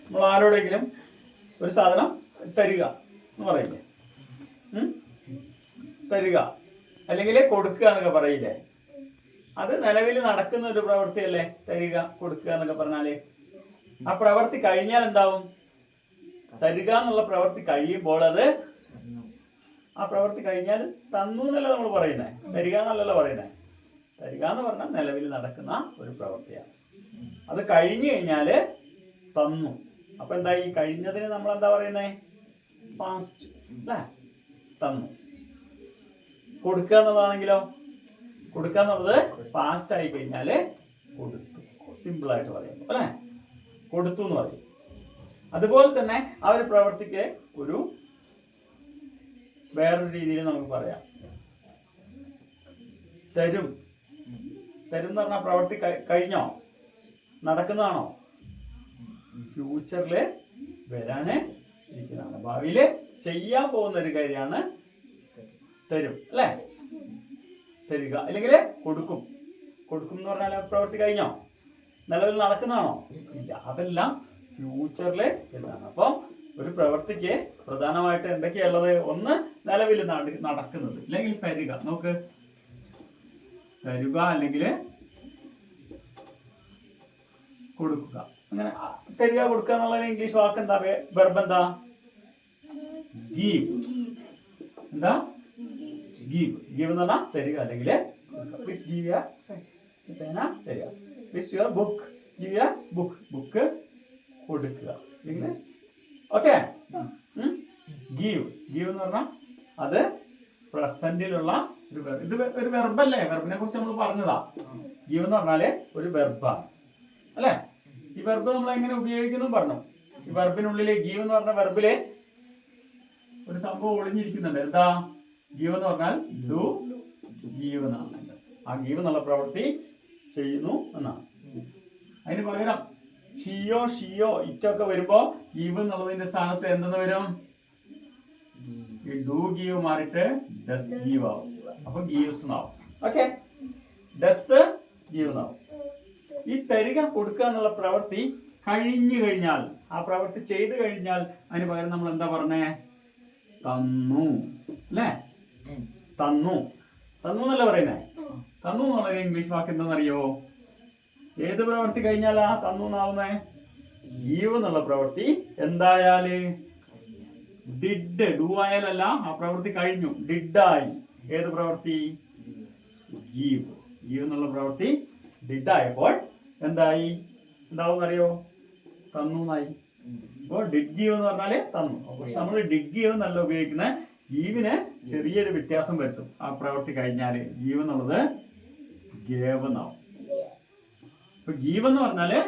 നമ്മൾ ആരോടെങ്കിലും ഒരു സാധനം തരിക എന്ന് പറയില്ലേ, തരിക അല്ലെങ്കിൽ കൊടുക്കുക എന്നൊക്കെ പറയില്ലേ, അത് നിലവിൽ നടക്കുന്ന ഒരു പ്രവൃത്തിയല്ലേ തരിക കൊടുക്കുക എന്നൊക്കെ പറഞ്ഞാല്. ആ പ്രവൃത്തി കഴിഞ്ഞാൽ എന്താവും? തരിക എന്നുള്ള പ്രവൃത്തി കഴിയുമ്പോൾ അത് ആ പ്രവൃത്തി കഴിഞ്ഞാൽ തന്നു എന്നല്ല നമ്മൾ പറയുന്നേ, തരിക എന്നല്ലല്ലോ പറയുന്നേ. തരിക എന്ന് പറഞ്ഞാൽ നിലവിൽ നടക്കുന്ന ഒരു പ്രവൃത്തിയാണ്. അത് കഴിഞ്ഞു കഴിഞ്ഞാല് തന്നു. അപ്പൊ എന്താ ഈ കഴിഞ്ഞതിന് നമ്മൾ എന്താ പറയുന്നേ? പാസ്റ്റ് അല്ലേ? തന്നു. കൊടുക്കുക എന്നുള്ളതാണെങ്കിലോ, കൊടുക്കുക എന്നുള്ളത് പാസ്റ്റ് ആയി കഴിഞ്ഞാല് കൊടുത്തു. സിമ്പിൾ ആയിട്ട് പറയുന്നു അല്ലെ, കൊടുത്തു എന്ന് പറയും. അതുപോലെ തന്നെ ആ ഒരു പ്രവൃത്തിക്ക് ഒരു വേറൊരു രീതിയിൽ നമുക്ക് പറയാം, തരും. തരും എന്ന് പറഞ്ഞാൽ പ്രവൃത്തി കഴിഞ്ഞോ, നടക്കുന്നതാണോ, ഫ്യൂച്ചറില് വരാന് ഇരിക്കുന്നതാണ്, ഭാവിയില് ചെയ്യാൻ പോകുന്ന ഒരു കാര്യമാണ് തരും അല്ലെ. തരിക അല്ലെങ്കിൽ കൊടുക്കും. കൊടുക്കും എന്ന് പറഞ്ഞാൽ പ്രവൃത്തി കഴിഞ്ഞോ, നിലവിൽ നടക്കുന്നതാണോ? ഇല്ല, അതെല്ലാം ഫ്യൂച്ചറില് എന്നാണ്. അപ്പം ഒരു പ്രവൃത്തിക്ക് പ്രധാനമായിട്ട് എന്തൊക്കെയുള്ളത്? ഒന്ന് നിലവിൽ നടക്കുന്നത്, അല്ലെങ്കിൽ തരിക. നമുക്ക് തരുക അല്ലെങ്കിൽ കൊടുക്കുക. അങ്ങനെ തരിക കൊടുക്കുക എന്നുള്ള ഇംഗ്ലീഷ് വാക്ക് എന്താ? വെർബ് എന്താ? ഗീവ്. എന്താ? ഗീവ്. ഗീവ് എന്ന് പറഞ്ഞാൽ തരിക അല്ലെങ്കിൽ പ്ലീസ് ഗീവ് യുവർ പേന തരിക. Please your book. Give your book. Book കൊടുക്കുക. ഓക്കെ. ഗീവ്. ഗീവ് എന്ന് പറഞ്ഞാൽ അത് പ്രസന്റിലുള്ള ഒരു വെർബ്. ഇത് ഒരു വെർബല്ലേ? വെർബിനെ കുറിച്ച് നമ്മൾ പറഞ്ഞതാ. ഗീവ് എന്ന് പറഞ്ഞാല് ഒരു വെർബാണ് അല്ലെ. ഈ വെർബ് നമ്മൾ എങ്ങനെ ഉപയോഗിക്കുന്നു പറഞ്ഞു. ഈ വെർബിനുള്ളില്, ഗീവ് എന്ന് പറഞ്ഞ വെർബില് ഒരു സംഭവം ഒളിഞ്ഞിരിക്കുന്നുണ്ട്. എന്താ? ഗീവ് എന്ന് പറഞ്ഞാൽ ഡു ഗീവ് എന്നാണ്. ആ ഗീവ് എന്നുള്ള പ്രവൃത്തി ചെയ്യുന്നു എന്നാണ്. അതിന് പകരം ഹിയോ ഷിയോ ഇറ്റോ ഒക്കെ വരുമ്പോ ഗീവ് എന്നുള്ളതിന്റെ സ്ഥാനത്ത് എന്തെന്ന് വരും? ഈ ഡു ഗീവ് മാറിയിട്ട് ഡസ് ഗീവ് ആവും. അപ്പൊ ഗീവ്സ് എന്നാവും. ഓക്കെ, ഡസ് ഗീവ് എന്നാവും. ഈ തരിക കൊടുക്കുക എന്നുള്ള പ്രവൃത്തി കഴിഞ്ഞു കഴിഞ്ഞാൽ, ആ പ്രവൃത്തി ചെയ്തു കഴിഞ്ഞാൽ അതിന് പകരം നമ്മൾ എന്താ പറഞ്ഞേ? തന്നു അല്ലേ? തന്നു. തന്നു എന്നല്ല പറയുന്നേ. തന്നു എന്നുള്ള ഇംഗ്ലീഷ് വാക്ക് എന്താണെന്നറിയോ? ഏത് പ്രവൃത്തി കഴിഞ്ഞാലാ തന്നു എന്നാവുന്നേ? ഗീവ് എന്നുള്ള പ്രവൃത്തി എന്തായാല് ഡിഡ്. ഡു ആയാലല്ല, ആ പ്രവൃത്തി കഴിഞ്ഞു, ഡിഡായി. ഏത് പ്രവൃത്തി? ഗീവ്. ഗീവ് എന്നുള്ള പ്രവൃത്തി ഡിഡായപ്പോൾ എന്തായി? എന്താവും അറിയോ? തന്നു എന്നായി. അപ്പോൾ ഡിഡ് ഗീവ് എന്ന് പറഞ്ഞാല് തന്നു. പക്ഷെ നമ്മൾ ഡിഡ് ഗീവ് എന്നല്ല ഉപയോഗിക്കുന്നത്. ഗീവിന് ചെറിയൊരു വ്യത്യാസം വരുത്തും. ആ പ്രവൃത്തി കഴിഞ്ഞാല് ഗീവ് എന്നുള്ളത് ഗേവ് എന്നാവും. ഇപ്പൊ ഗീവ് എന്ന് പറഞ്ഞാല്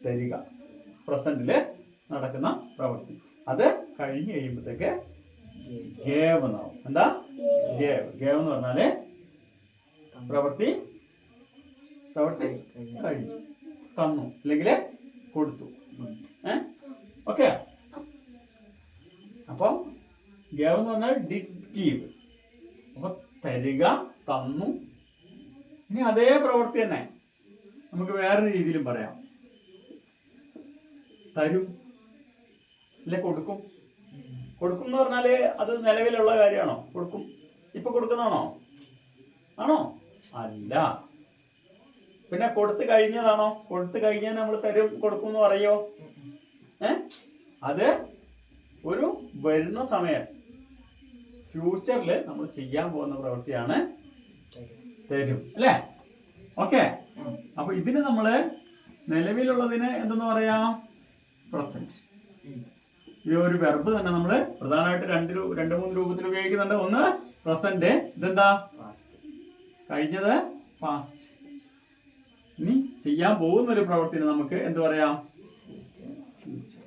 തരിക, പ്രസന്റില് നടക്കുന്ന പ്രവൃത്തി. അത് കഴിഞ്ഞു കഴിയുമ്പോഴത്തേക്ക് ഗേവ് എന്നാവും. എന്താ? ഗേവ്. ഗേവ് എന്ന് പറഞ്ഞാല് പ്രവൃത്തി കഴിഞ്ഞു, തന്നു അല്ലെങ്കിൽ കൊടുത്തു. ഓക്കെ. അപ്പൊ ഗേവ് എന്ന് പറഞ്ഞാൽ ഡിഡ് ഗീവ്. അപ്പൊ തരിക, തന്നു. ഇനി അതേ പ്രവൃത്തി തന്നെ നമുക്ക് വേറൊരു രീതിയിലും പറയാം. തരും അല്ലെ കൊടുക്കും. കൊടുക്കും എന്ന് പറഞ്ഞാല് അത് നിലവിലുള്ള കാര്യമാണോ? കൊടുക്കും. ഇപ്പൊ കൊടുക്കുന്നതാണോ? ആണോ? അല്ല. പിന്നെ കൊടുത്തു കഴിഞ്ഞതാണോ? കൊടുത്തു കഴിഞ്ഞാൽ നമ്മൾ തരും, കൊടുക്കും എന്ന് പറയോ? അത് ഒരു വരുന്ന സമയം, ഫ്യൂച്ചറിൽ നമ്മൾ ചെയ്യാൻ പോകുന്ന പ്രവൃത്തിയാണ് തരും അല്ലേ. ഓക്കെ. അപ്പൊ ഇതിന് നമ്മള് നിലവിലുള്ളതിന് എന്തെന്ന് പറയാം? പ്രസന്റ്. ഈ ഒരു വെർബ് തന്നെ നമ്മള് പ്രധാനമായിട്ട് രണ്ട് മൂന്ന് രൂപത്തിൽ ഉപയോഗിക്കുന്നുണ്ട്. ഒന്ന് പ്രസന്റ്, ഇതെന്താ? കഴിഞ്ഞത് പാസ്റ്റ്. ഇനി ചെയ്യാൻ പോകുന്ന ഒരു പ്രവൃത്തിനെ നമുക്ക് എന്ത് പറയാം? ഫ്യൂച്ചർ.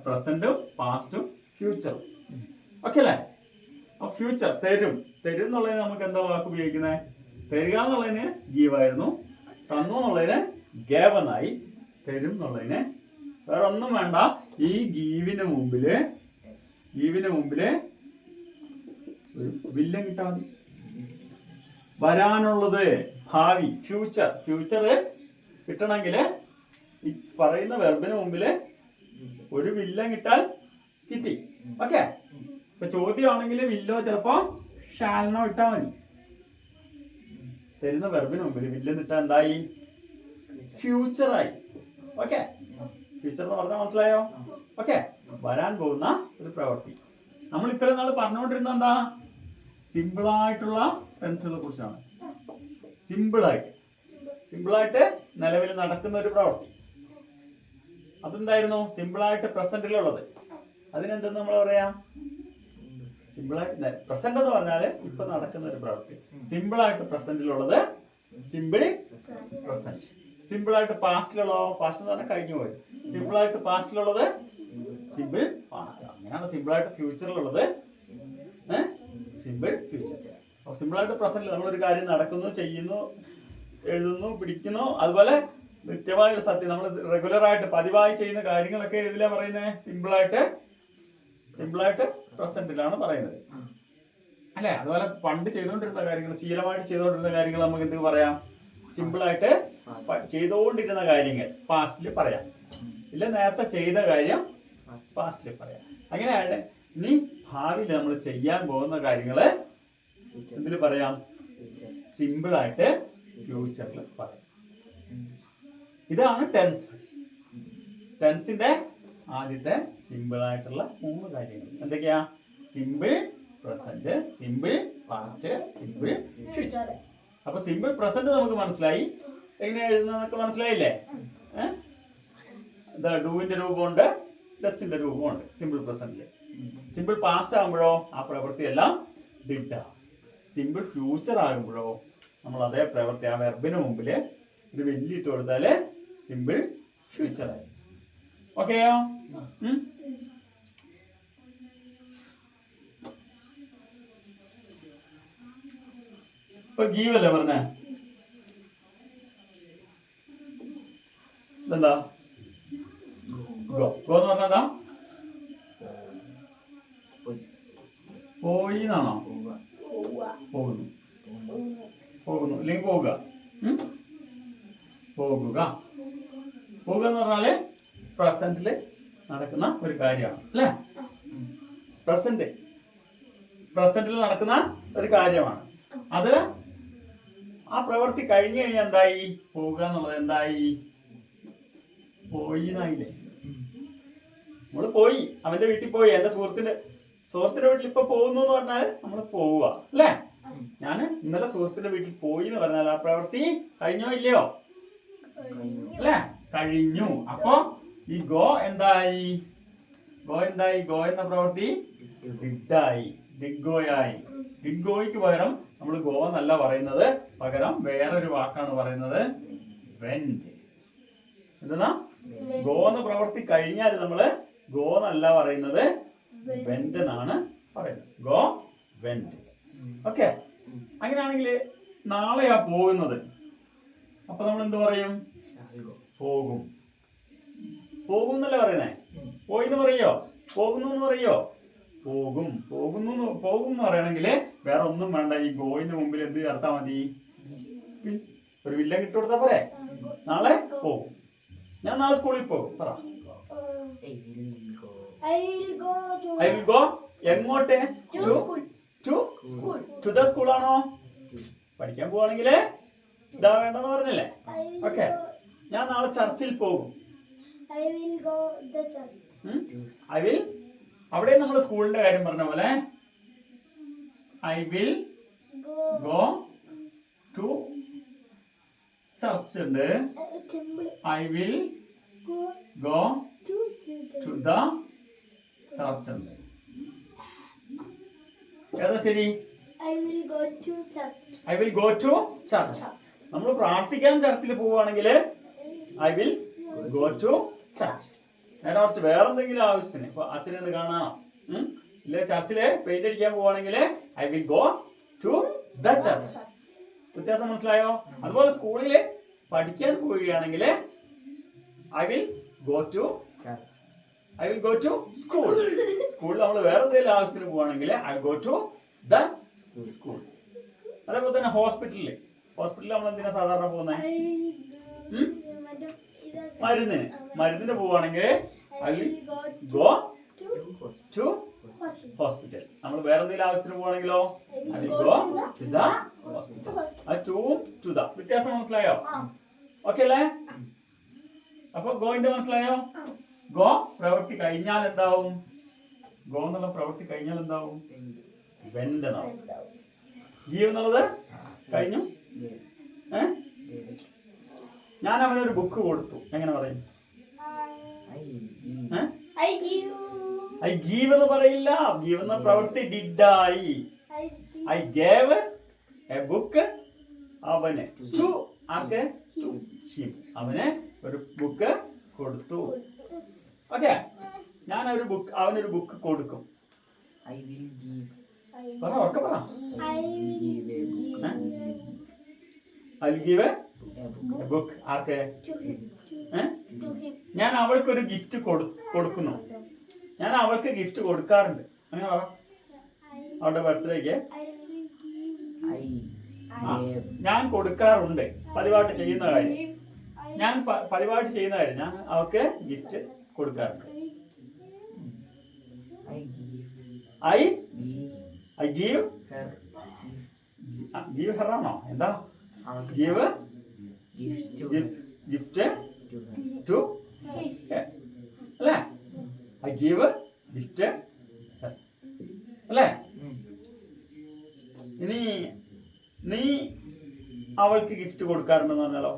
പ്രസന്റും പാസ്റ്റും ഫ്യൂച്ചറും. ഓക്കെ അല്ലേ? ഫ്യൂച്ചർ തരും. തരും എന്നുള്ളതിന് നമുക്ക് എന്താ വാക്ക് ഉപയോഗിക്കുന്നത്? തരിക എന്നുള്ളതിന് ഗീവ് ആയിരുന്നു, തന്നു എന്നുള്ളതിന് ഗേവ് എന്നായി. തരും എന്നുള്ളതിന് വേറെ ഒന്നും വേണ്ട. ഈ ഗീവിന് മുമ്പില് ഒരു വില്ലൻ കിട്ടാൻ മതി. വരാനുള്ളത് ഭാവി, ഫ്യൂച്ചർ കിട്ടണമെങ്കിൽ ഈ പറയുന്ന വെർബിന് മുമ്പില് ഒരു വില്ലൻ കിട്ടാൽ കിട്ടി. ഓക്കെ, ഇപ്പൊ ചോദ്യമാണെങ്കിൽ വില്ലോ ചിലപ്പോ ഷാലിനോ ഇട്ടാ മതി. തരുന്ന വെർബിന് മുമ്പിൽ വില്ലൻ ഇട്ടാ എന്തായി? ഫ്യൂച്ചറായി. ഓക്കെ, ഫ്യൂച്ചർ എന്ന് പറഞ്ഞാൽ മനസ്സിലായോ? ഓക്കെ, വരാൻ പോകുന്ന ഒരു പ്രവൃത്തി. നമ്മൾ ഇത്രയും നാൾ പറഞ്ഞുകൊണ്ടിരുന്ന എന്താ? സിമ്പിളായിട്ടുള്ള ടെൻസുകളെ കുറിച്ചാണ്. സിമ്പിളായിട്ട് നിലവിൽ നടക്കുന്ന ഒരു പ്രവൃത്തി. അതെന്തായിരുന്നു? സിമ്പിളായിട്ട് പ്രസന്റിലുള്ളത്. അതിനെന്തെന്ന് നമ്മൾ പറയാം? സിമ്പിളായിട്ട് പ്രസന്റ് എന്ന് പറഞ്ഞാല് ഇപ്പൊ നടക്കുന്ന ഒരു പ്രവൃത്തി. സിമ്പിളായിട്ട് പ്രസന്റിലുള്ളത് സിമ്പിൾ പ്രസന്റ്. സിമ്പിളായിട്ട് പാസ്റ്റിലുള്ളതോ? പാസ്റ്റ് എന്ന് പറഞ്ഞാൽ കഴിഞ്ഞു പോയി. സിമ്പിളായിട്ട് പാസ്റ്റിലുള്ളത് സിമ്പിൾ പാസ്റ്റ്. അങ്ങനെയാണ് സിമ്പിളായിട്ട് ഫ്യൂച്ചറിലുള്ളത് സിമ്പിൾ ഫ്യൂച്ചർ. അപ്പോൾ സിമ്പിളായിട്ട് പ്രസന്റിൽ നമ്മളൊരു കാര്യം നടക്കുന്നു, ചെയ്യുന്നു, എഴുതുന്നു, പിടിക്കുന്നു, അതുപോലെ നിത്യമായ ഒരു സത്യം നമ്മൾ റെഗുലറായിട്ട് പതിവായി ചെയ്യുന്ന കാര്യങ്ങളൊക്കെ ഇതിലാണ് പറയുന്നത്? സിമ്പിളായിട്ട് പ്രസന്റിലാണ് പറയുന്നത് അല്ലെ? അതുപോലെ പണ്ട് ചെയ്തുകൊണ്ടിരുന്ന കാര്യങ്ങൾ, ശീലമായിട്ട് ചെയ്തുകൊണ്ടിരുന്ന കാര്യങ്ങൾ നമുക്ക് എന്ത് പറയാം? സിമ്പിളായിട്ട് ചെയ്തുകൊണ്ടിരുന്ന കാര്യങ്ങൾ പാസ്റ്റിൽ പറയാം. ഇല്ല, നേരത്തെ ചെയ്ത കാര്യം പാസ്റ്റിൽ പറയാം. അങ്ങനെയാണ് ഇനി ഭാവിയിൽ നമ്മൾ ചെയ്യാൻ പോകുന്ന കാര്യങ്ങള് എന്തിൽ പറയാം? സിമ്പിളായിട്ട് ഫ്യൂച്ചറിൽ പറയാം. ഇതാണ് ടെൻസ്. ടെൻസിന്റെ ആദ്യത്തെ സിമ്പിളായിട്ടുള്ള 3 കാര്യങ്ങൾ എന്തൊക്കെയാ? Simple present, simple past, simple future. അപ്പൊ സിമ്പിൾ പ്രസന്റ് നമുക്ക് മനസ്സിലായി, എങ്ങനെയാ എഴുതുന്നതൊക്കെ മനസ്സിലായില്ലേ? ഡൂവിന്റെ രൂപമുണ്ട്, ഡസിന്റെ രൂപമുണ്ട് സിമ്പിൾ പ്രസന്റില്. സിമ്പിൾ പാസ്റ്റ് ആകുമ്പോഴോ ആ പ്രവൃത്തി എല്ലാം ഡിഡ് ആകും. സിമ്പിൾ ഫ്യൂച്ചർ ആകുമ്പോഴോ നമ്മൾ അതേ പ്രവൃത്തി ആ വെർബിന് മുമ്പിൽ ഒരു വലിയ ഇട്ട് കൊടുത്താല് സിമ്പിൾ ഫ്യൂച്ചർ ആയി. ഓക്കെയോ? ഇപ്പൊ ഗീവ് അല്ലേ പറഞ്ഞേ? ഇതെന്താ? ഗോ. ഗോ എന്ന് പറഞ്ഞാ എന്താ? പോയി എന്നാണോ? പോകുന്നു അല്ലെങ്കിൽ പോവുക. പോകുക എന്ന് പറഞ്ഞാല് പ്രസന്റില് നടക്കുന്ന ഒരു കാര്യമാണ് അല്ലേ? പ്രസന്റിൽ നടക്കുന്ന ഒരു കാര്യമാണ് അത്. ആ പ്രവൃത്തി കഴിഞ്ഞു കഴിഞ്ഞാൽ എന്തായി? പോവുക എന്നുള്ളത് എന്തായി? പോയി എന്നായില്ലേ? നമ്മള് പോയി, അവന്റെ വീട്ടിൽ പോയി. എന്റെ സുഹൃത്തിന്റെ വീട്ടിൽ ഇപ്പൊ പോകുന്നു എന്ന് പറഞ്ഞാല് നമ്മള് പോവുക അല്ലേ? ഞാൻ ഇന്നലെ സുഹൃത്തിന്റെ വീട്ടിൽ പോയി എന്ന് പറഞ്ഞാൽ ആ പ്രവൃത്തി കഴിഞ്ഞോ ഇല്ലയോ? അല്ലേ? കഴിഞ്ഞു. അപ്പൊ ഈ ഗോ എന്തായി? ഗോ എന്ന പ്രവൃത്തി ഡിഡായി, ഡിഡ്ഗോയായി. ഡിഡ്ഗോയ്ക്ക് പകരം നമ്മൾ ഗോ എന്നല്ല പറയുന്നത്, പകരം വേറൊരു വാക്കാണ് പറയുന്നത്, വെന്റ്. എന്താ? ഗോ എന്ന പ്രവൃത്തി കഴിഞ്ഞാൽ നമ്മള് ഗോ എന്നല്ല പറയുന്നത്, വെന്റ് എന്നാണ് പറയുന്നത്. Go, went. ഓക്കെ, അങ്ങനെയാണെങ്കിൽ നാളെയാ പോകുന്നത്. അപ്പൊ നമ്മൾ എന്ത് പറയും? പോകും. പോകും എന്നല്ലേ പറയുന്നേ? പോയി എന്ന് പറയോ? പോകുന്നു എന്ന് പറയോ? പോകും. പോകും എന്ന് പറയണമെങ്കിൽ വേറെ ഒന്നും വേണ്ട. ഈ ഗോയിന്റെ മുമ്പിൽ എന്ത് ചേർത്താ മതി? ഒരു വില്ലൻ ഇട്ട് കൊടുത്താ പോരെ? നാളെ പോകും. ഞാൻ നാളെ സ്കൂളിൽ പോകും. പറ. I will go. എങ്ങോട്ട്? To the school ആണോ? പഠിക്കാൻ പോവാണെങ്കിൽ ഇതാ വേണ്ടെന്ന് പറഞ്ഞല്ലേ? ഓക്കെ, ഞാൻ നാളെ ചർച്ചിൽ പോകും. I will. അവിടെ നമ്മൾ സ്കൂളിന്റെ കാര്യം പറഞ്ഞ പോലെ I will go to church ഉണ്ട്. I will go to the church ഉണ്ട്. ഏതാ ശരി? I will go to church. നമ്മൾ പ്രാർത്ഥിക്കാൻ ചർച്ചിൽ പോവുകയാണെങ്കിൽ I will go to church. നേരെ കുറച്ച് വേറെന്തെങ്കിലും ആവശ്യത്തിന്, ഇപ്പൊ അച്ഛനെ ഒന്ന് കാണാനോ ഇല്ലേ ചർച്ചില് പെയിന്റ് അടിക്കാൻ പോവുകയാണെങ്കിൽ I will go to the church. വ്യത്യാസം മനസ്സിലായോ? അതുപോലെ സ്കൂളില് പഠിക്കാൻ പോവുകയാണെങ്കിൽ I will go to church. I will go to school. സ്കൂളിൽ നമ്മൾ വേറെ എന്തെങ്കിലും ആവശ്യത്തിന് പോവുകയാണെങ്കിൽ I will go to the school. അതേപോലെ തന്നെ ഹോസ്പിറ്റലിൽ നമ്മൾ എന്തിനാ സാധാരണ പോകുന്നത്? മരുന്നിന് പോവുകയാണെങ്കിൽ I will go to hospital. നമ്മൾ വേറെ എന്തെങ്കിലും ആവശ്യത്തിന് പോവാണെങ്കിലോ I will go to the hospital. ആ to the വ്യത്യാസം മനസ്സിലായോ? ഓക്കെ അല്ലേ? അപ്പൊ ഗോയിന്റെ മനസ്സിലായോ? ഗോ പ്രവൃത്തി കഴിഞ്ഞാൽ എന്താവും? ഗോ എന്നുള്ള പ്രവൃത്തി കഴിഞ്ഞാൽ എന്താവും? വെന്റ് എന്നാവും. ഗീവ് എന്നുള്ളത് കഴിഞ്ഞു. ഞാൻ അവനൊരു ബുക്ക് കൊടുത്തു. എങ്ങനെ പറയും? ഐ ഗീവ് എന്ന് പറയില്ല. ഗീവ് എന്ന പ്രവൃത്തി ഡിഡായി. ഐ ഗേവ് എ ബുക്ക് അവന് ടു ആർക്ക് ടു ഹിം. അവന് ഒരു ബുക്ക് കൊടുത്തു. ഓക്കെ, ഞാൻ അവനൊരു ബുക്ക് കൊടുക്കും. പറ, ഉറക്കെ പറ. I will give a book ആർക്ക്? ഞാൻ അവൾക്കൊരു ഗിഫ്റ്റ് കൊടുക്കുന്നു. ഞാൻ അവൾക്ക് ഗിഫ്റ്റ് കൊടുക്കാറുണ്ട്. അങ്ങനെ പറ. അവളുടെ ബർത്ത്ഡേക്ക് ഞാൻ കൊടുക്കാറുണ്ട്. പതിവായിട്ട് ചെയ്യുന്ന കാര്യം. ഞാൻ അവൾക്ക് ഗിഫ്റ്റ് കൊടുക്കാറുണ്ട്. ഐ ഗീവ് ഹെർ ആണോ? എന്താ ഗീവ് ഗിഫ്റ്റ് ടു അല്ലേ? ഐ ഗീവ് ഗിഫ്റ്റ് അല്ലേ? ഇനി നീ അവൾക്ക് ഗിഫ്റ്റ് കൊടുക്കാറുണ്ടെന്ന് പറഞ്ഞാലോ?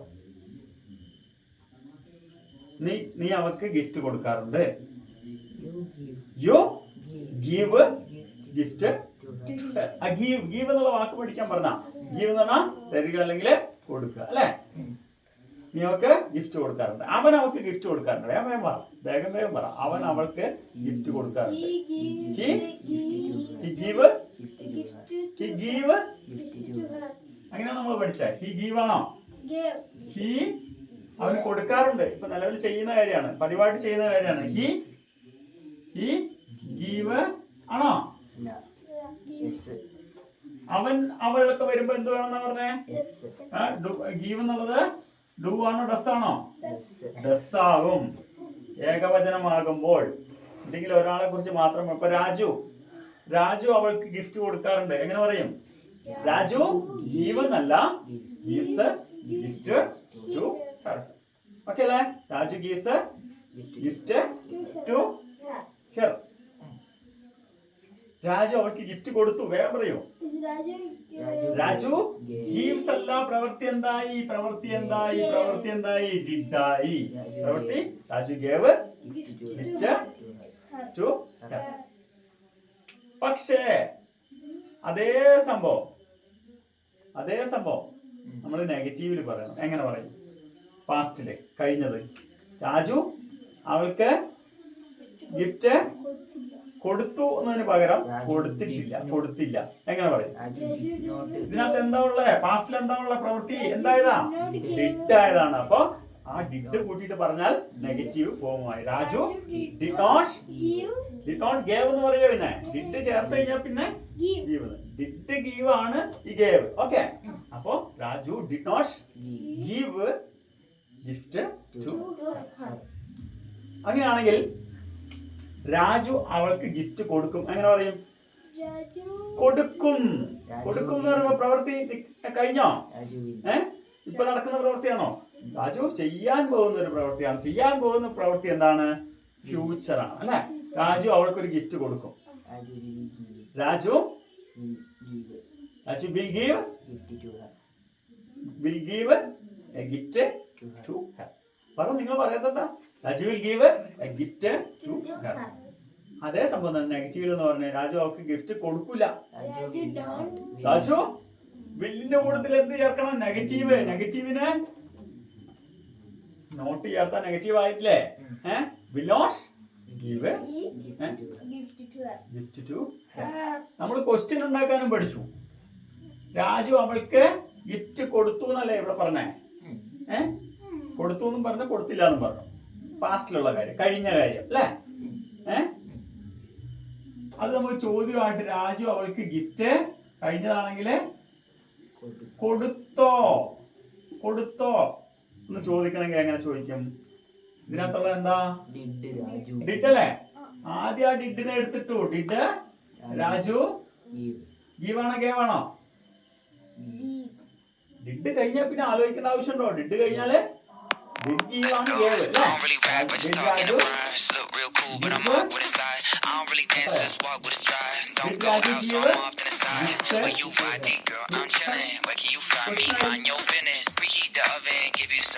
നീ അവൾക്ക് ഗിഫ്റ്റ് കൊടുക്കാറുണ്ട്. You give gift. ഗീവ് എന്നുള്ള വാക്ക് പഠിക്കാൻ പറഞ്ഞ. ഗീവ് എന്ന് പറഞ്ഞാൽ തരിക അല്ലെങ്കിൽ കൊടുക്കുക അല്ലേ? നീ അവൾക്ക് ഗിഫ്റ്റ് കൊടുക്കാറുണ്ട്. അവൻ അവൾക്ക് ഗിഫ്റ്റ് കൊടുക്കാറുണ്ട്. വേഗം പറ. അവൻ അവൾക്ക് ഗിഫ്റ്റ് കൊടുക്കാറുണ്ട്. അങ്ങനെയാണ് നമ്മൾ പഠിച്ചത്. ഹി ഗീവ് ആണോ? ഹി അവന് കൊടുക്കാറുണ്ട്. ഇപ്പൊ നിലവിൽ ചെയ്യുന്ന കാര്യമാണ്, പതിവായിട്ട് ചെയ്യുന്ന കാര്യമാണ്. ഹി ഗീവ് ആണോ? അവൻ അവളൊക്കെ വരുമ്പോ എന്ത് വേണമെന്നാ പറഞ്ഞേ? ഗീവ് എന്നുള്ളത് ഡു ആണോ ഡസ് ആണോ? ഡസ് ആകും. ഏകവചനമാകുമ്പോൾ എന്തെങ്കിലും ഒരാളെ കുറിച്ച് മാത്രം. ഇപ്പൊ രാജു അവൾക്ക് ഗിഫ്റ്റ് കൊടുക്കാറുണ്ട്. എങ്ങനെ പറയും? രാജു ഗീവ് എന്നല്ല, gives gift to her. Okay അല്ലേ? Raju gives gift to her. Raju അവൾക്ക് ഗിഫ്റ്റ് കൊടുത്തു. വേഗം പറയൂ. രാജു ഗീവ്സ് അല്ല. പ്രവൃത്തി എന്തായി? ഡിഡായി. പ്രവൃത്തി Raju gave gift to her. പക്ഷേ അതേ സംഭവം നമ്മൾ നെഗറ്റീവില് പറയണം. എങ്ങനെ പറയും? പാസ്റ്റില് കഴിഞ്ഞത്. രാജു അവൾക്ക് ഗിഫ്റ്റ് കൊടുത്തു എന്നതിന് പകരം കൊടുത്തില്ല. എങ്ങനെ പറയും? ഇതിനകത്ത് എന്താ ഉള്ളത്? പാസ്റ്റിൽ എന്താ ഉള്ള പ്രവൃത്തി? എന്തായതാ? ഡിഡ് ആയതാണ്. അപ്പൊ ആ ഡിഡ് കൂട്ടിയിട്ട് പറഞ്ഞാൽ നെഗറ്റീവ് ഫോം ആയി. രാജു ഡിഡ് നോട്ട് ഗേവ് എന്ന് പറയുക. പിന്നെ ഡിഡ് ചേർത്ത് കഴിഞ്ഞാൽ പിന്നെ ഗീവ്. ഡിഡ് ഗീവ് ആണ് ഈ ഗേവ്. ഓക്കെ, അപ്പോ Raju did not give gift to her. അങ്ങനെയാണെങ്കിൽ രാജു അവൾക്ക് ഗിഫ്റ്റ് കൊടുക്കും. എങ്ങനെ പറയും? കൊടുക്കും എന്ന് പറയുമ്പോ പ്രവൃത്തി കഴിഞ്ഞോ? ഇപ്പൊ നടക്കുന്ന പ്രവൃത്തിയാണോ? രാജു ചെയ്യാൻ പോകുന്ന ഒരു പ്രവൃത്തിയാണ്. ചെയ്യാൻ പോകുന്ന പ്രവൃത്തി എന്താണ്? ഫ്യൂച്ചർ ആണ് അല്ലെ? രാജു അവൾക്കൊരു ഗിഫ്റ്റ് കൊടുക്കും. Raju will give a gift to her. നിങ്ങൾ പറയുന്നത് Raju will give a gift to her. അതേ സംഭവം തന്നെ നെഗറ്റീവ് എന്ന് പറഞ്ഞാൽ രാജു അവൾക്ക് ഗിഫ്റ്റ് കൊടുക്കൂല. രാജു വില്ലിന്റെ കൂട്ടത്തിൽ എന്ത് ചേർക്കണം? നെഗറ്റീവിന് നോട്ട് ചേർത്താൽ നെഗറ്റീവ് ആയിട്ടില്ലേ? Will not give gift to her. നമ്മൾ ക്വസ്റ്റ്യൻ ഉണ്ടാക്കാനും പഠിച്ചു. രാജു അവൾക്ക് ഗിഫ്റ്റ് കൊടുത്തു എന്നല്ലേ ഇവിടെ പറഞ്ഞേ? കൊടുത്തു എന്നും പറഞ്ഞു, കൊടുത്തില്ല എന്നും പറഞ്ഞു. പാസ്റ്റിലുള്ള കാര്യം, കഴിഞ്ഞ കാര്യം അല്ലേ? അത് നമ്മൾ ചോദ്യമായിട്ട് രാജു അവൾക്ക് ഗിഫ്റ്റ് കഴിഞ്ഞതാണെങ്കിൽ കൊടുത്തോ എന്ന് ചോദിക്കണമെങ്കിൽ എങ്ങനെ ചോദിക്കും? ഇതിനകത്തുള്ളത് എന്താ? ഡിഡ് രാജു. ഡിഡ് അല്ലേ? ആദ്യം ആ ഡിഡിനെ എടുത്തിട്ടു. ഡിഡ് രാജു. ഗീവ് ആണോ ഗേവ് ആണോ? ഡിഡ് കഴിഞ്ഞാൽ പിന്നെ ആലോചിക്കേണ്ട ആവശ്യമുണ്ടോ? ഡിഡ് കഴിഞ്ഞാല് ഡിഡ് ഗീവ് ആണ് ഗേവ് അല്ലേ? Did Raju. But I'm awkward inside. I don't really dance, just walk with a stride. Don't go out, so I'm often inside. Where you ID, girl, I'm chillin'. Where can you find me? Mind your business. Preheat the oven, give you some